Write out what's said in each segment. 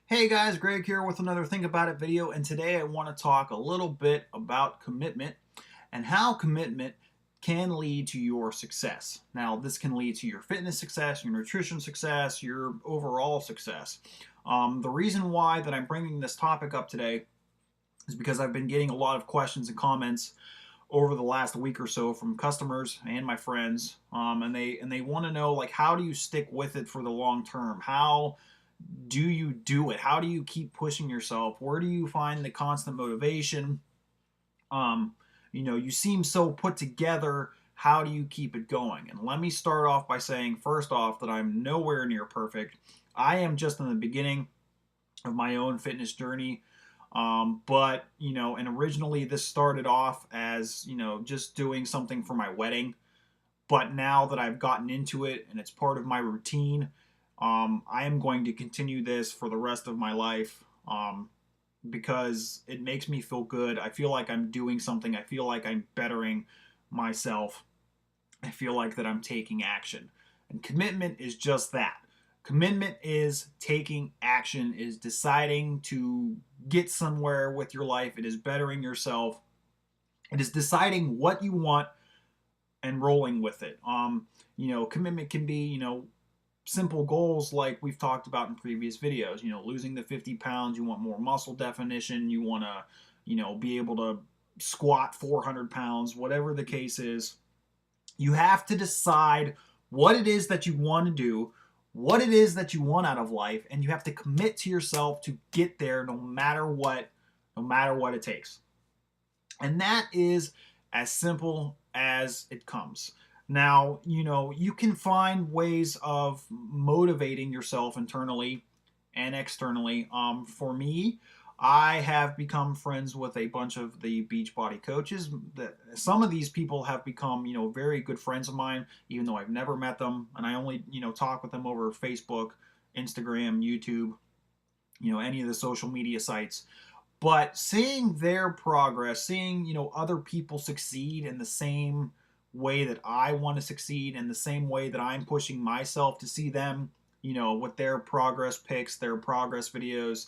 Hey guys, Greg here with another Think About It video, and today I want to talk a little bit about commitment and how commitment can lead to your success. Now, this can lead to your fitness success, your nutrition success, your overall success. The reason why that I'm bringing this topic up today is because I've been getting a lot of questions and comments over the last week or so from customers and my friends, and they want to know, like, how do you stick with it for the long term? How do you do it? How do you keep pushing yourself? Where do you find the constant motivation? Um, you seem so put together. How do you keep it going? And let me start off by saying, first off, that I'm nowhere near perfect. I am just in the beginning of my own fitness journey. And originally this started off as, just doing something for my wedding. But now that I've gotten into it and it's part of my routine, I am going to continue this for the rest of my life, because it makes me feel good. I feel like I'm doing something. I feel like I'm bettering myself. I feel like that I'm taking action. And commitment is just that. Commitment is taking action, is deciding to get somewhere with your life. It is bettering yourself. It is deciding what you want and rolling with it. Commitment can be, simple goals like we've talked about in previous videos. Losing the 50 pounds, you want more muscle definition, you want to, be able to squat 400 pounds, whatever the case is. You have to decide what it is that you want to do, what it is that you want out of life, and you have to commit to yourself to get there no matter what it takes. And that is as simple as it comes. Now, you can find ways of motivating yourself internally and externally. For me, I have become friends with a bunch of the Beachbody coaches. Some of these people have become, very good friends of mine, even though I've never met them, and I only, talk with them over Facebook, Instagram, YouTube, any of the social media sites. But seeing their progress, seeing, other people succeed in the same way that I want to succeed, in the same way that I'm pushing myself to see them, with their progress pics, their progress videos,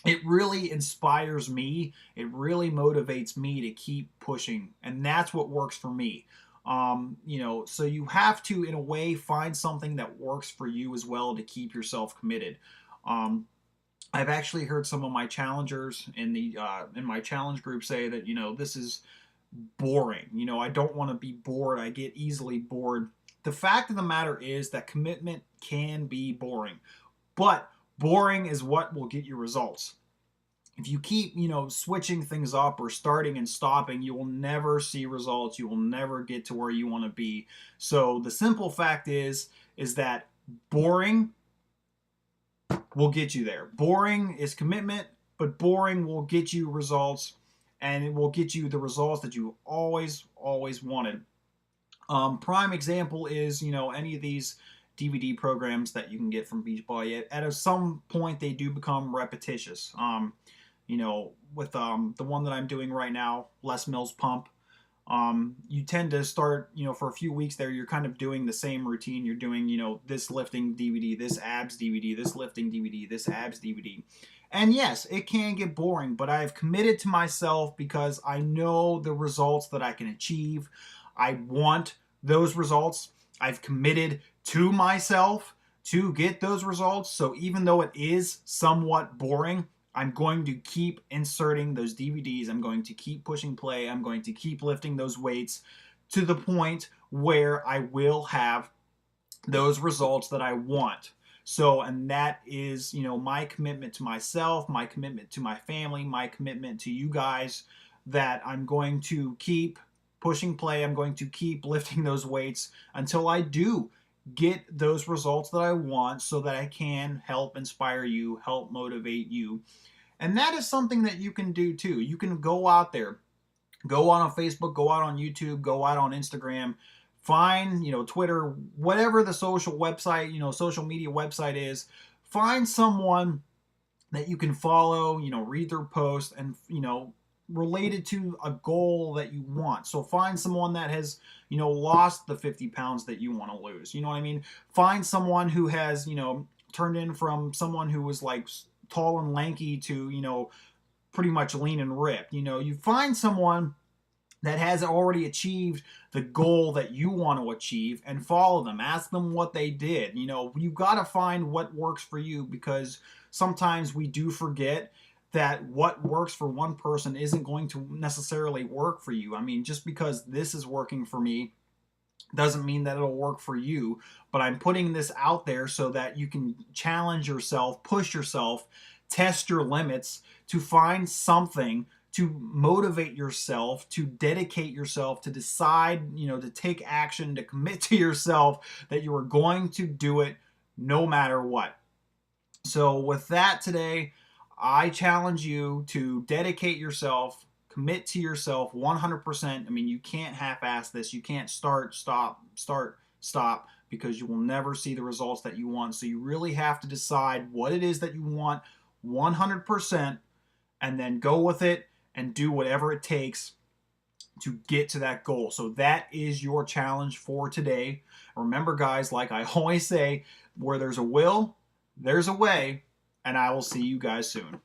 it really inspires me. It really motivates me to keep pushing. And that's what works for me. So you have to, in a way, find something that works for you as well to keep yourself committed. Um, I've actually heard some of my challengers in my challenge group say that, this is boring. I don't want to be bored. I get easily bored. The fact of the matter is that commitment can be boring, but boring is what will get you results. If you keep, switching things up or starting and stopping, you will never see results. You will never get to where you want to be. So the simple fact is that boring will get you there. Boring is commitment, but boring will get you results, and it will get you the results that you always wanted. Prime example is, any of these DVD programs that you can get from Beachbody. At some point, they do become repetitious. With the one that I'm doing right now, Les Mills Pump, you tend to start, for a few weeks there, you're kind of doing the same routine. You're doing, this lifting DVD, this abs DVD, this lifting DVD, this abs DVD. And yes, it can get boring, but I've committed to myself because I know the results that I can achieve. I want those results. I've committed to myself to get those results. So even though it is somewhat boring, I'm going to keep inserting those DVDs. I'm going to keep pushing play. I'm going to keep lifting those weights to the point where I will have those results that I want. So, and that is, my commitment to myself, my commitment to my family, my commitment to you guys, that I'm going to keep pushing play. I'm going to keep lifting those weights until I do get those results that I want, so that I can help inspire you, help motivate you. And that is something that you can do too. You can go out there, go out on Facebook, go out on YouTube, go out on Instagram, find, Twitter, whatever the social website, social media website is, find someone that you can follow, read their post, and, related to a goal that you want. So find someone that has, lost the 50 pounds that you want to lose. You know what I mean? Find someone who has, turned in from someone who was like tall and lanky to, pretty much lean and ripped. You find someone that has already achieved the goal that you want to achieve and follow them. Ask them what they did. You've got to find what works for you, because sometimes we do forget that what works for one person isn't going to necessarily work for you. I mean, just because this is working for me doesn't mean that it'll work for you, but I'm putting this out there so that you can challenge yourself, push yourself, test your limits to find something to motivate yourself, to dedicate yourself, to decide, to take action, to commit to yourself that you are going to do it no matter what. So with that today, I challenge you to dedicate yourself, commit to yourself 100%. I mean, you can't half-ass this. You can't start, stop, because you will never see the results that you want. So you really have to decide what it is that you want 100%, and then go with it and do whatever it takes to get to that goal. So that is your challenge for today. Remember, guys, like I always say, where there's a will, there's a way, and I will see you guys soon.